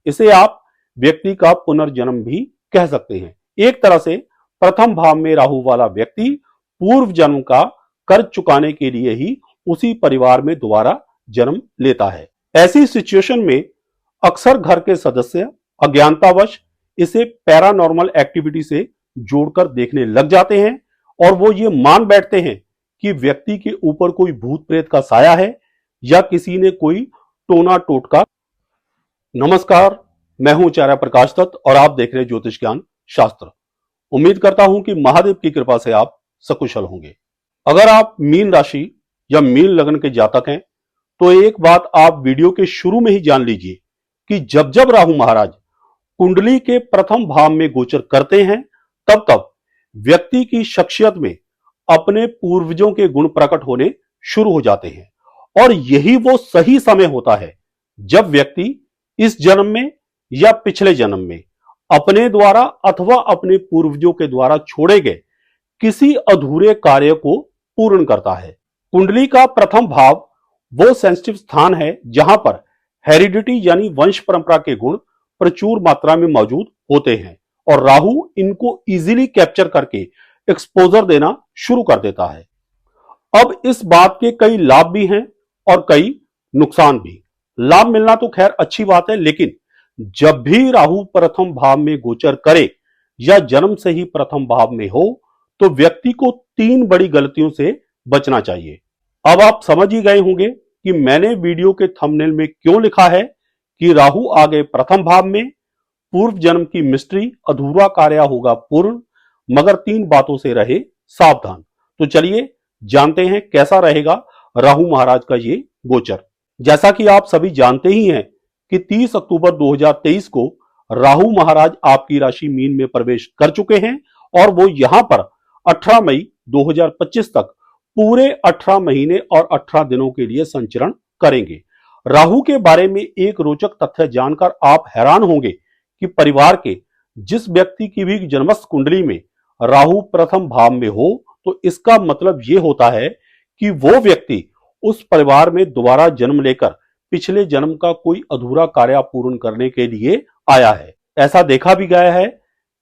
इसे आप व्यक्ति का पुनर्जन्म भी कह सकते हैं। एक तरह से प्रथम भाव में राहु वाला व्यक्ति पूर्व जन्म का कर्ज चुकाने के लिए ही उसी परिवार में दोबारा जन्म लेता है। ऐसी सिचुएशन में अक्सर घर के सदस्य अज्ञानतावश इसे पैरानॉर्मल एक्टिविटी से जोड़कर देखने लग जाते हैं और वो ये मान बैठते हैं कि व्यक्ति के ऊपर कोई भूत प्रेत का साया है या किसी ने कोई टोना टोटका। नमस्कार, मैं हूं आचार्य प्रकाश दत्त और आप देख रहे हैं ज्योतिष ज्ञान शास्त्र। उम्मीद करता हूं कि महादेव की कृपा से आप सकुशल होंगे। अगर आप मीन राशि या मीन लग्न के जातक हैं तो एक बात आप वीडियो के शुरू में ही जान लीजिए कि जब जब राहु महाराज कुंडली के प्रथम भाव में गोचर करते हैं तब तब व्यक्ति की शख्सियत में अपने पूर्वजों के गुण प्रकट होने शुरू हो जाते हैं और यही वो सही समय होता है जब व्यक्ति इस जन्म में या पिछले जन्म में अपने द्वारा अथवा अपने पूर्वजों के द्वारा छोड़े गए किसी अधूरे कार्य को पूर्ण करता है। कुंडली का प्रथम भाव वो सेंसिटिव स्थान है जहां पर हेरिडिटी यानी वंश परंपरा के गुण प्रचुर मात्रा में मौजूद होते हैं और राहु इनको इजीली कैप्चर करके एक्सपोजर देना शुरू कर देता है। अब इस बात के कई लाभ भी हैं और कई नुकसान भी। लाभ मिलना तो खैर अच्छी बात है, लेकिन जब भी राहु प्रथम भाव में गोचर करे या जन्म से ही प्रथम भाव में हो तो व्यक्ति को 3 बड़ी गलतियों से बचना चाहिए। अब आप समझ ही गए होंगे कि मैंने वीडियो के थंबनेल में क्यों लिखा है कि राहु आ गए प्रथम भाव में, पूर्व जन्म की मिस्ट्री, अधूरा कार्य होगा पूर्ण, मगर 3 बातों से रहे सावधान। तो चलिए जानते हैं कैसा रहेगा राहु महाराज का ये गोचर। जैसा कि आप सभी जानते ही हैं कि 30 अक्टूबर 2023 को राहु महाराज आपकी राशि मीन में प्रवेश कर चुके हैं और वो यहां पर 18 मई 2025 तक पूरे 18 महीने और 18 दिनों के लिए संचरण करेंगे। राहु के बारे में एक रोचक तथ्य जानकर आप हैरान होंगे कि परिवार के जिस व्यक्ति की भी जन्मस्थ कुंडली में राहु प्रथम भाव में हो तो इसका मतलब यह होता है कि वो व्यक्ति उस परिवार में दोबारा जन्म लेकर पिछले जन्म का कोई अधूरा कार्य पूर्ण करने के लिए आया है। ऐसा देखा भी गया है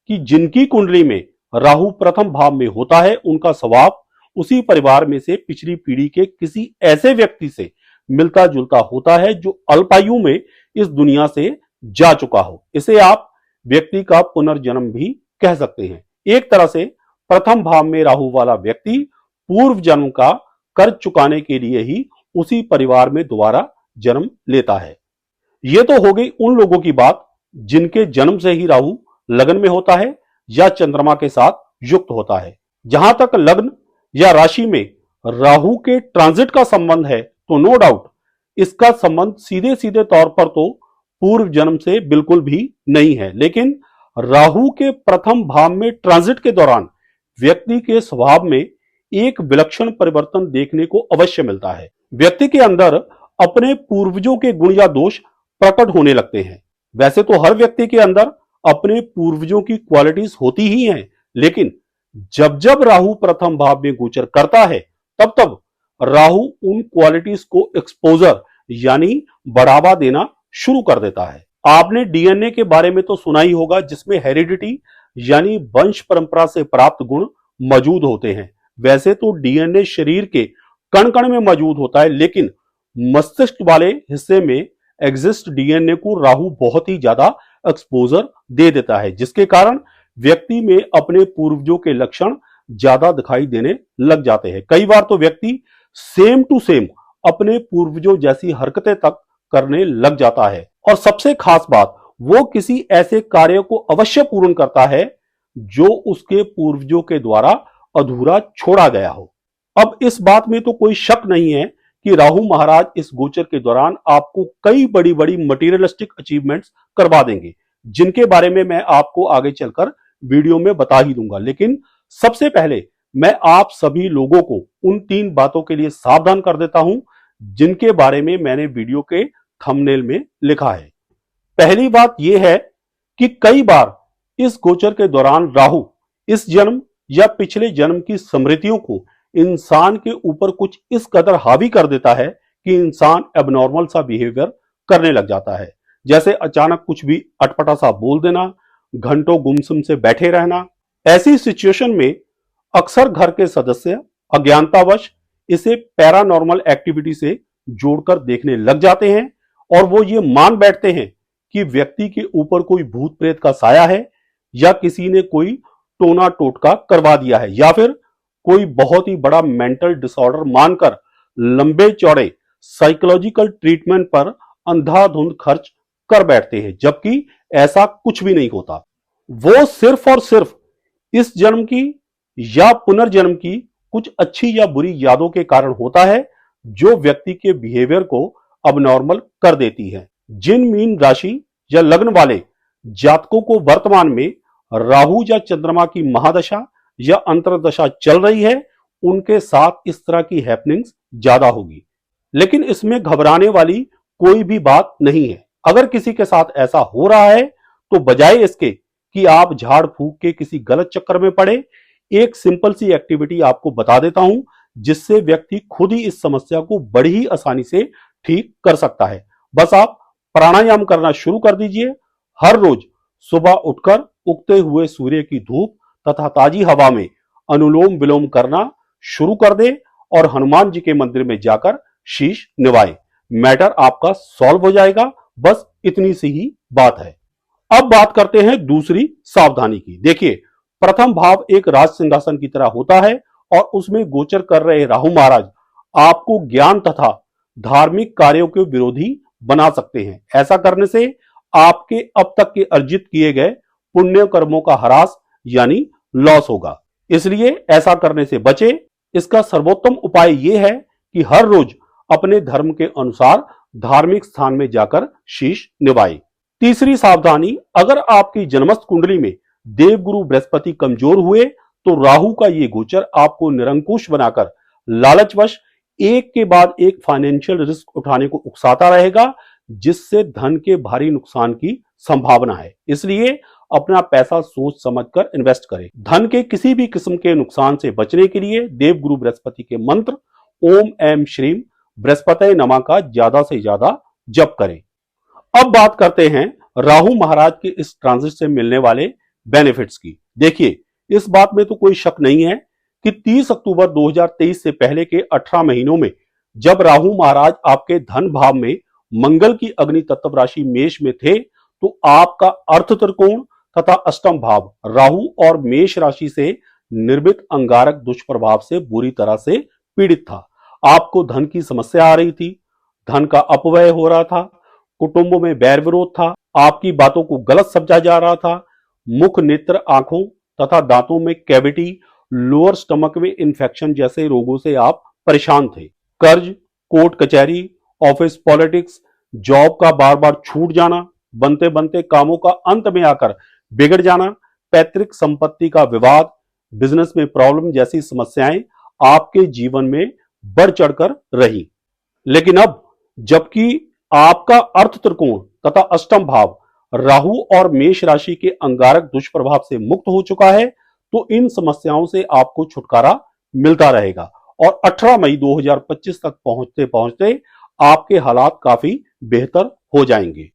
कि जिनकी कुंडली में राहु प्रथम भाव में होता है उनका स्वभाव उसी परिवार में से पिछली पीढ़ी के किसी ऐसे व्यक्ति से मिलता जुलता होता है जो अल्पायु में इस दुनिया से जा चुका हो। इसे आप व्यक्ति का पुनर्जन्म भी कह सकते हैं। एक तरह से प्रथम भाव में राहु वाला व्यक्ति पूर्व जन्म का कर्ज चुकाने के लिए ही उसी परिवार में दोबारा जन्म लेता है। यह तो हो गई उन लोगों की बात जिनके जन्म से ही राहु लग्न में होता है या चंद्रमा के साथ युक्त होता है। जहां तक लग्न या राशि में राहु के ट्रांजिट का संबंध है तो नो डाउट इसका संबंध सीधे सीधे तौर पर तो पूर्व जन्म से बिल्कुल भी नहीं है, लेकिन राहु के प्रथम भाव में ट्रांजिट के दौरान व्यक्ति के स्वभाव में एक विलक्षण परिवर्तन देखने को अवश्य मिलता है। व्यक्ति के अंदर अपने पूर्वजों के गुण या दोष प्रकट होने लगते हैं। वैसे तो हर व्यक्ति के अंदर अपने पूर्वजों की क्वालिटीज होती ही हैं, लेकिन जब जब राहु प्रथम भाव में गोचर करता है तब तब राहु उन क्वालिटीज को एक्सपोजर यानी बढ़ावा देना शुरू कर देता है। आपने डीएनए के बारे में तो सुना ही होगा जिसमें हेरिडिटी यानी वंश परंपरा से प्राप्त गुण मौजूद होते हैं। वैसे तो डीएनए शरीर के कण कण में मौजूद होता है, लेकिन मस्तिष्क वाले हिस्से में एग्जिस्ट डीएनए को राहु बहुत ही ज्यादा एक्सपोजर दे देता है, जिसके कारण व्यक्ति में अपने पूर्वजों के लक्षण ज्यादा दिखाई देने लग जाते हैं। कई बार तो व्यक्ति सेम टू सेम अपने पूर्वजों जैसी हरकतें तक करने लग जाता है और सबसे खास बात वो किसी ऐसे कार्य को अवश्य पूर्ण करता है जो उसके पूर्वजों के द्वारा अधूरा छोड़ा गया हो। अब इस बात में तो कोई शक नहीं है कि राहु महाराज इस गोचर के दौरान आपको कई बड़ी बड़ी मटीरियलिस्टिक अचीवमेंट्स करवा देंगे, जिनके बारे में मैं आपको आगे चलकर वीडियो में बता ही दूंगा। लेकिन सबसे पहले मैं आप सभी लोगों को उन 3 बातों के लिए सावधान कर देता हूं जिनके बारे में मैंने वीडियो के थंबनेल में लिखा है। पहली बात यह है कि कई बार इस गोचर के दौरान राहु इस जन्म या पिछले जन्म की स्मृतियों को इंसान के ऊपर कुछ इस कदर हावी कर देता है कि इंसान एबनॉर्मल सा बिहेवियर करने लग जाता है, जैसे अचानक कुछ भी अटपटा सा बोल देना, घंटों गुमसुम से बैठे रहना। ऐसी सिचुएशन में अक्सर घर के सदस्य अज्ञानतावश इसे पैरानॉर्मल एक्टिविटी से जोड़कर देखने लग जाते हैं और वो ये मान बैठते हैं कि व्यक्ति के ऊपर कोई भूत प्रेत का साया है, या किसी ने कोई टोना टोटका करवा दिया है, या फिर कोई बहुत ही बड़ा मेंटल डिसऑर्डर मानकर लंबे चौड़े साइकोलॉजिकल ट्रीटमेंट पर अंधाधुंध खर्च कर बैठते हैं, जबकि ऐसा कुछ भी नहीं होता। वो सिर्फ और सिर्फ इस जन्म की या पुनर्जन्म की कुछ अच्छी या बुरी यादों के कारण होता है, जो व्यक्ति के बिहेवियर को अबनॉर्मल कर देती है। जिन मीन राशि या लग्न वाले जातकों को वर्तमान में राहु या चंद्रमा की महादशा या अंतर्दशा चल रही है, उनके साथ इस तरह की हैपनिंग्स ज्यादा होगी। लेकिन इसमें घबराने वाली कोई भी बात नहीं है। अगर किसी के साथ ऐसा हो रहा है तो बजाय इसके कि आप झाड़ फूक के किसी गलत चक्कर में पड़े, एक सिंपल सी एक्टिविटी आपको बता देता हूं, जिससे व्यक्ति खुद ही इस समस्या को बड़ी ही आसानी से ठीक कर सकता है। बस आप प्राणायाम करना शुरू कर दीजिए। हर रोज सुबह उठकर उगते हुए सूर्य की धूप तथा ताजी हवा में अनुलोम विलोम करना शुरू कर दे और हनुमान जी के मंदिर में जाकर शीश निवाए। मैटर आपका सॉल्व हो जाएगा। बस इतनी सी ही बात है। अब बात करते हैं दूसरी सावधानी की। देखिए, प्रथम भाव एक राज सिंहासन की तरह होता है और उसमें गोचर कर रहे राहु महाराज आपको ज्ञान तथा धार्मिक कार्यों के विरोधी बना सकते हैं। ऐसा करने से आपके अब तक के अर्जित किए गए पुण्य कर्मों का ह्रास यानी लॉस होगा। इसलिए ऐसा करने से बचे। इसका सर्वोत्तम उपाय यह है कि हर रोज अपने धर्म के अनुसार धार्मिक स्थान में जाकर शीश निवाए। तीसरी सावधानी, अगर आपकी जन्मस्थ कुंडली में देवगुरु बृहस्पति कमजोर हुए तो राहु का ये गोचर आपको निरंकुश बनाकर लालचवश एक के बाद एक फाइनेंशियल रिस्क उठाने को उकसाता रहेगा, जिससे धन के भारी नुकसान की संभावना है। इसलिए अपना पैसा सोच समझकर इन्वेस्ट करें। धन के किसी भी किस्म के नुकसान से बचने के लिए देवगुरु बृहस्पति के मंत्र ओम ऐम श्रीम बृहस्पति नमः का ज्यादा से ज्यादा जप करें। अब बात करते हैं राहु महाराज के इस ट्रांजिट से मिलने वाले बेनिफिट्स की। देखिए, इस बात में तो कोई शक नहीं है कि 30 अक्टूबर 2023 से पहले के 18 महीनों में जब राहु महाराज आपके धन भाव में मंगल की अग्नि तत्व राशि मेष में थे, तो आपका अर्थ त्रिकोण तथा अष्टम भाव राहु और मेष राशि से निर्मित अंगारक दुष्प्रभाव से बुरी तरह से पीड़ित था। आपको धन की समस्या आ रही थी, धन का अपव्यय हो रहा था, कुटुंबों में बैर विरोध था, आपकी बातों को गलत समझा जा रहा था, मुख, नेत्र, आंखों तथा दांतों में कैविटी, लोअर स्टमक में इंफेक्शन जैसे रोगों से आप परेशान थे। कर्ज, कोर्ट कचहरी, ऑफिस पॉलिटिक्स, जॉब का बार बार छूट जाना, बनते बनते कामों का अंत में आकर बिगड़ जाना, पैतृक संपत्ति का विवाद, बिजनेस में प्रॉब्लम जैसी समस्याएं आपके जीवन में बढ़ चढ़कर रही। लेकिन अब जबकि आपका अर्थ त्रिकोण तथा अष्टम भाव राहु और मेष राशि के अंगारक दुष्प्रभाव से मुक्त हो चुका है, तो इन समस्याओं से आपको छुटकारा मिलता रहेगा और 18 मई 2025 तक पहुंचते पहुंचते आपके हालात काफी बेहतर हो जाएंगे।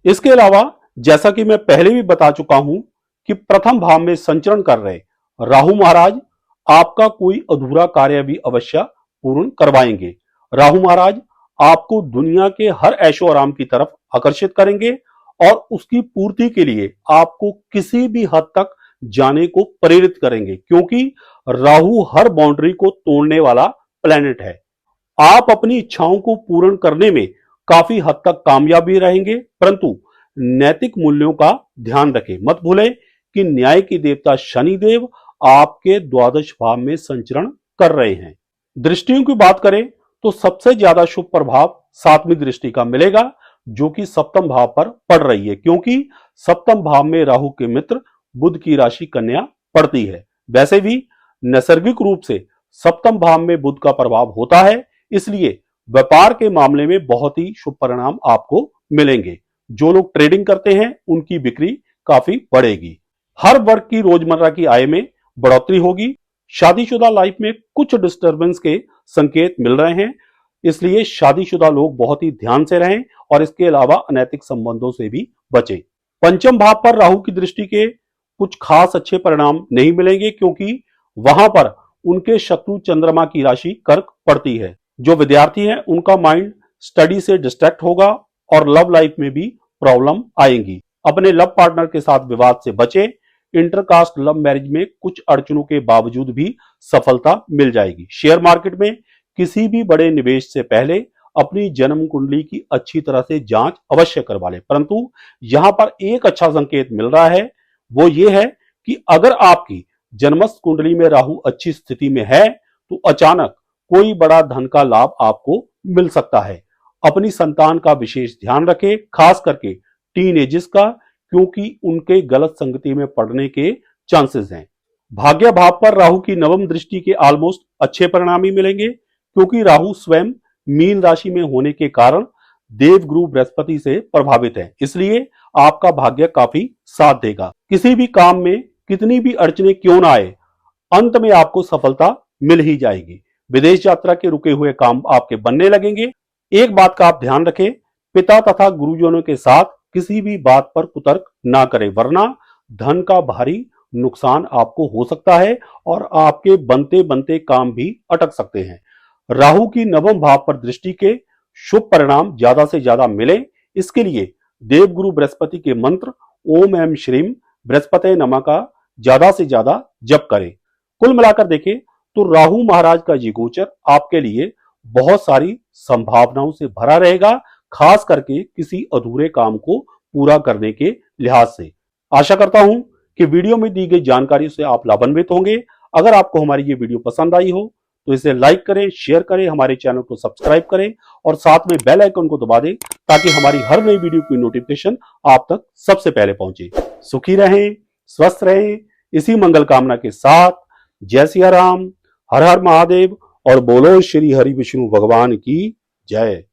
इसके अलावा जैसा कि मैं पहले भी बता चुका हूं कि प्रथम भाव में संचरण कर रहे राहु महाराज आपका कोई अधूरा कार्य भी अवश्य पूर्ण करवाएंगे। राहु महाराज आपको दुनिया के हर ऐशो आराम की तरफ आकर्षित करेंगे और उसकी पूर्ति के लिए आपको किसी भी हद तक जाने को प्रेरित करेंगे, क्योंकि राहु हर बाउंड्री को तोड़ने वाला प्लेनेट है। आप अपनी इच्छाओं को पूर्ण करने में काफी हद तक कामयाब भी रहेंगे, परंतु नैतिक मूल्यों का ध्यान रखें। मत भूलें कि न्याय की देवता शनिदेव आपके द्वादश भाव में संचरण कर रहे हैं। दृष्टियों की बात करें तो सबसे ज्यादा शुभ प्रभाव 7वीं दृष्टि का मिलेगा, जो कि सप्तम भाव पर पड़ रही है, क्योंकि सप्तम भाव में राहु के मित्र बुध की राशि कन्या पड़ती है। वैसे भी नैसर्गिक रूप से सप्तम भाव में बुध का प्रभाव होता है, इसलिए व्यापार के मामले में बहुत ही शुभ परिणाम आपको मिलेंगे। जो लोग ट्रेडिंग करते हैं उनकी बिक्री काफी बढ़ेगी। हर वर्ग की रोजमर्रा की आय में बढ़ोतरी होगी। शादीशुदा लाइफ में कुछ डिस्टरबेंस के संकेत मिल रहे हैं, इसलिए शादीशुदा लोग बहुत ही ध्यान से रहें और इसके अलावा अनैतिक संबंधों से भी बचें। पंचम भाव पर राहु की दृष्टि के कुछ खास अच्छे परिणाम नहीं मिलेंगे, क्योंकि वहां पर उनके शत्रु चंद्रमा की राशि कर्क पड़ती है। जो विद्यार्थी हैं उनका माइंड स्टडी से डिस्ट्रैक्ट होगा और लव लाइफ में भी प्रॉब्लम आएंगी। अपने लव पार्टनर के साथ विवाद से बचें। इंटरकास्ट लव मैरिज में कुछ अड़चनों के बावजूद भी सफलता मिल जाएगी। शेयर मार्केट में किसी भी बड़े निवेश से पहले अपनी जन्म कुंडली की अच्छी तरह से जांच अवश्य करवा लें। परंतु यहां पर एक अच्छा संकेत मिल रहा है, वो ये है कि अगर आपकी जन्मस्थ कुंडली में राहु अच्छी स्थिति में है तो अचानक कोई बड़ा धन का लाभ आपको मिल सकता है। अपनी संतान का विशेष ध्यान रखें, खास करके टीनेजर्स का, क्योंकि उनके गलत संगति में पड़ने के चांसेस हैं। भाग्य भाव पर राहु की नवम दृष्टि के ऑलमोस्ट अच्छे परिणाम ही मिलेंगे, क्योंकि राहु स्वयं मीन राशि में होने के कारण देवगुरु बृहस्पति से प्रभावित है। इसलिए आपका भाग्य काफी साथ देगा। किसी भी काम में कितनी भी अड़चने क्यों ना आए, अंत में आपको सफलता मिल ही जाएगी। विदेश यात्रा के रुके हुए काम आपके बनने लगेंगे। एक बात का आप ध्यान रखें, पिता तथा गुरुजनों के साथ किसी भी बात पर कुतर्क ना करें, वरना धन का भारी नुकसान आपको हो सकता है और आपके बनते बनते काम भी अटक सकते हैं। राहु की नवम भाव पर दृष्टि के शुभ परिणाम ज्यादा से ज्यादा मिले, इसके लिए देवगुरु बृहस्पति के मंत्र ओम एम श्रीम बृहस्पति नमः का ज्यादा से ज्यादा जप करें। कुल मिलाकर देखें तो राहु महाराज का ये गोचर आपके लिए बहुत सारी संभावनाओं से भरा रहेगा, खास करके किसी अधूरे काम को पूरा करने के लिहाज से। आशा करता हूं कि वीडियो में दी गई जानकारी से आप लाभान्वित होंगे। अगर आपको हमारी ये वीडियो पसंद आई हो तो इसे लाइक करें, शेयर करें, हमारे चैनल को सब्सक्राइब करें और साथ में बेल आइकन को दबा दें, ताकि हमारी हर नई वीडियो की नोटिफिकेशन आप तक सबसे पहले पहुंचे। सुखी रहें, स्वस्थ रहें, इसी मंगल कामना के साथ जय सिया राम, हर हर महादेव और बोलो श्री हरि विष्णु भगवान की जय।